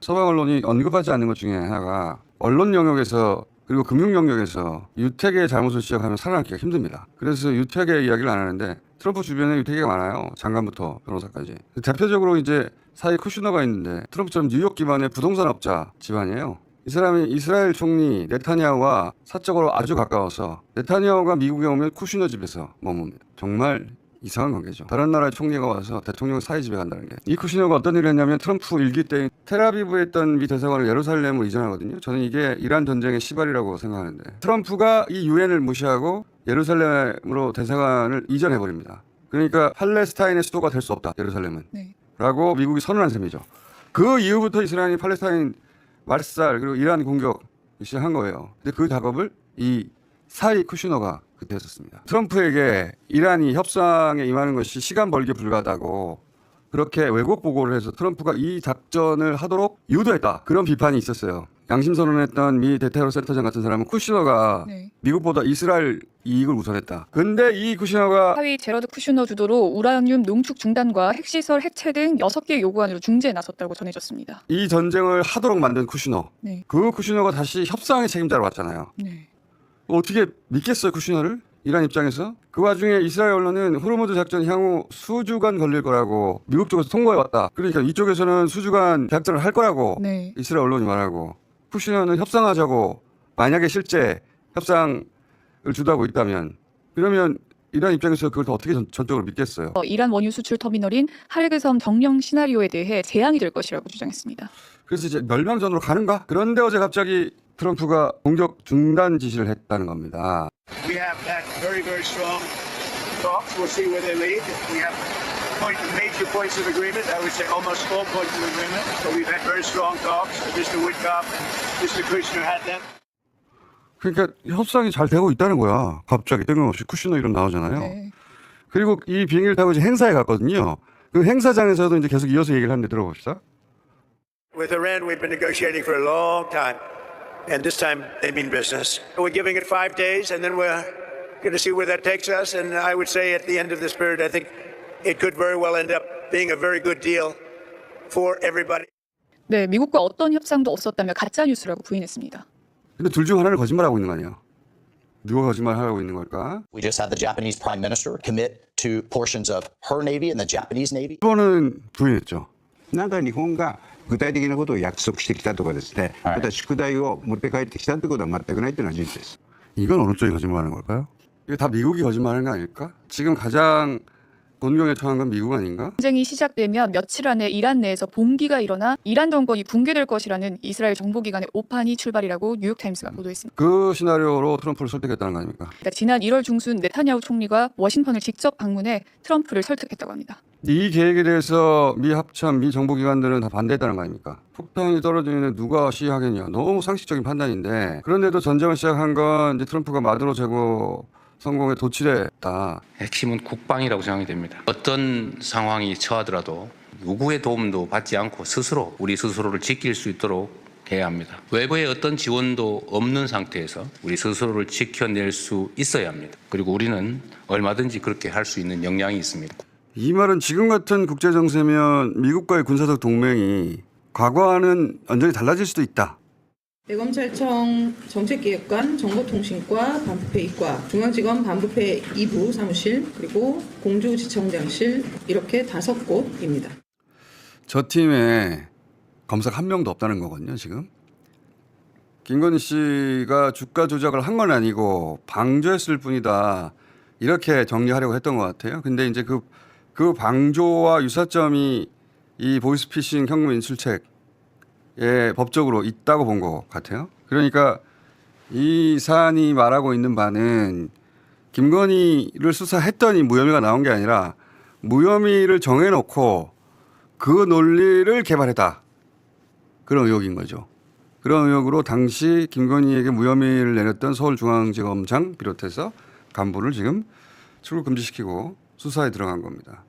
서방 언론이 언급하지 않는 것 중에 하나가 언론 영역에서 그리고 금융 영역에서 유택의 잘못을 지적하면 살아남기가 힘듭니다. 그래서 유택의 이야기를 안 하는데 트럼프 주변에 유택이가 많아요. 장관부터 변호사까지. 대표적으로 이제 사이 쿠슈너가 있는데 트럼프처럼 뉴욕 기반의 부동산 업자 집안이에요. 이 사람이 이스라엘 총리 네타냐후와 사적으로 아주 가까워서 네타냐후가 미국에 오면 쿠슈너 집에서 머뭅니다. 정말 이상한 관계죠. 다른 나라의 총리가 와서 대통령 사위 집에 간다는 게. 이 쿠시너가 어떤 일을 했냐면 트럼프 일기 때 텔아비브에 있던 미 대사관을 예루살렘으로 이전하거든요. 저는 이게 이란 전쟁의 시발이라고 생각하는데 트럼프가 이 유엔을 무시하고 예루살렘으로 대사관을 이전해버립니다. 그러니까 팔레스타인의 수도가 될 수 없다. 예루살렘은. 네. 라고 미국이 선언한 셈이죠. 그 이후부터 이스라엘이 팔레스타인 말살 그리고 이란 공격 시작한 거예요. 근데 그 작업을 이 사이 쿠시너가 그때 했었습니다. 트럼프에게 이란이 협상에 임하는 것이 시간 벌기에 불과하다고 그렇게 왜곡 보고를 해서 트럼프가 이 작전을 하도록 유도했다. 그런 비판이 있었어요. 양심 선언했던 미 대테러 센터장 같은 사람은 쿠시너가 네. 미국보다 이스라엘 이익을 우선했다. 근데 이 쿠시너가 하위 제러드 쿠슈너 주도로 우라늄 농축 중단과 핵시설 해체 등 6개 요구안으로 중재에 나섰다고 전해졌습니다. 이 전쟁을 하도록 만든 쿠시너. 네. 그 쿠시너가 다시 협상의 책임자로 왔잖아요. 네. 어떻게 믿겠어요, 쿠시너를? 이란 입장에서? 그 와중에 이스라엘 언론은 호르무즈 작전 향후 수주간 걸릴 거라고 미국 쪽에서 통보해왔다. 그러니까 이쪽에서는 수주간 작전을 할 거라고 네. 이스라엘 언론이 말하고 쿠시너는 협상하자고 만약에 실제 협상을 주도하고 있다면 그러면 이란 입장에서 그걸 더 어떻게 전적으로 믿겠어요? 이란 원유 수출 터미널인 하르그섬 정령 시나리오에 대해 재앙이 될 것이라고 주장했습니다. 그래서 이제 멸망전으로 가는가? 그런데 어제 갑자기 트럼프가 공격 중단 지시를 했다는 겁니다. We have had very, very strong talks. We'll see where they lead. We have major points of agreement. I would say almost all points of agreement. So we've had very strong talks. Mr. Witkoff, Mr. Kushner had them. 그러니까 협상이 잘 되고 있다는 거야. 갑자기 뜬금없이 쿠시너 이름 나오잖아요. 네. 그리고 이 비행기를 타고 이제 행사에 갔거든요. 그 행사장에서도 이제 계속 이어서 얘기를 하는데 들어봅시다. With Iran, we've been negotiating for a long time. And this time they mean business. We're giving it 5 days and then we're going to see where that takes us. And I would say at the end of this period, I think it could very well end up being a very good deal for everybody. 네, 미국과 어떤 협상도 없었다며 가짜 뉴스라고 부인했습니다. 근데 둘 중 하나를 거짓말하고 있는 거 아니에요? 누가 거짓말하고 있는 걸까? We just had the Japanese Prime Minister commit to portions of her navy and the Japanese navy. 일본은 부인했죠. なんか日本が具体的なことを約束してきたとかですね、また宿題を持って帰ってきたということは全くないというのは事実です。 이건 어느 쪽이 거짓말하는 걸까요? 이거 다 미국이 거짓말하는 거 아닐까? 지금 가장 곤경에 처한 건 미국 아닌가? 전쟁이 시작되면 며칠 안에 이란 내에서 봉기가 일어나 이란 정권이 붕괴될 것이라는 이스라엘 정보기관의 오판이 출발이라고 뉴욕타임스가 보도했습니다. 그 시나리오로 트럼프를 설득했다는 거 아닙니까? 그러니까 지난 1월 중순 네타냐후 총리가 워싱턴을 직접 방문해 트럼프를 설득했다고 합니다. 이 계획에 대해서 미 합참, 미 정보기관들은 다 반대했다는 거 아닙니까? 폭탄이 떨어지는데 누가 시위하겠냐. 너무 상식적인 판단인데 그런데도 전쟁을 시작한 건 이제 트럼프가 마두로 제거 성공에 도취했다. 핵심은 국방이라고 생각이 됩니다. 어떤 상황이 처하더라도 누구의 도움도 받지 않고 스스로 우리 스스로를 지킬 수 있도록 해야 합니다. 외부의 어떤 지원도 없는 상태에서 우리 스스로를 지켜낼 수 있어야 합니다. 그리고 우리는 얼마든지 그렇게 할 수 있는 역량이 있습니다. 이 말은 지금 같은 국제정세면 미국과의 군사적 동맹이 과거와는 완전히 달라질 수도 있다. 대검찰청 정책기획관, 정보통신과, 반부패 이과, 중앙지검 반부패 2부 사무실, 그리고 공주지청장실 이렇게 5곳입니다. 저 팀에 검사가 한 명도 없다는 거거든요, 지금. 김건희 씨가 주가 조작을 한 건 아니고 방조했을 뿐이다. 이렇게 정리하려고 했던 것 같아요. 근데 이제 그 방조와 유사점이 이 보이스피싱 현금 인출책 예, 법적으로 있다고 본 것 같아요. 그러니까 이 사안이 말하고 있는 바는 김건희를 수사했더니 무혐의가 나온 게 아니라 무혐의를 정해놓고 그 논리를 개발했다. 그런 의혹인 거죠. 그런 의혹으로 당시 김건희에게 무혐의를 내렸던 서울중앙지검장 비롯해서 간부를 지금 출국 금지시키고 수사에 들어간 겁니다.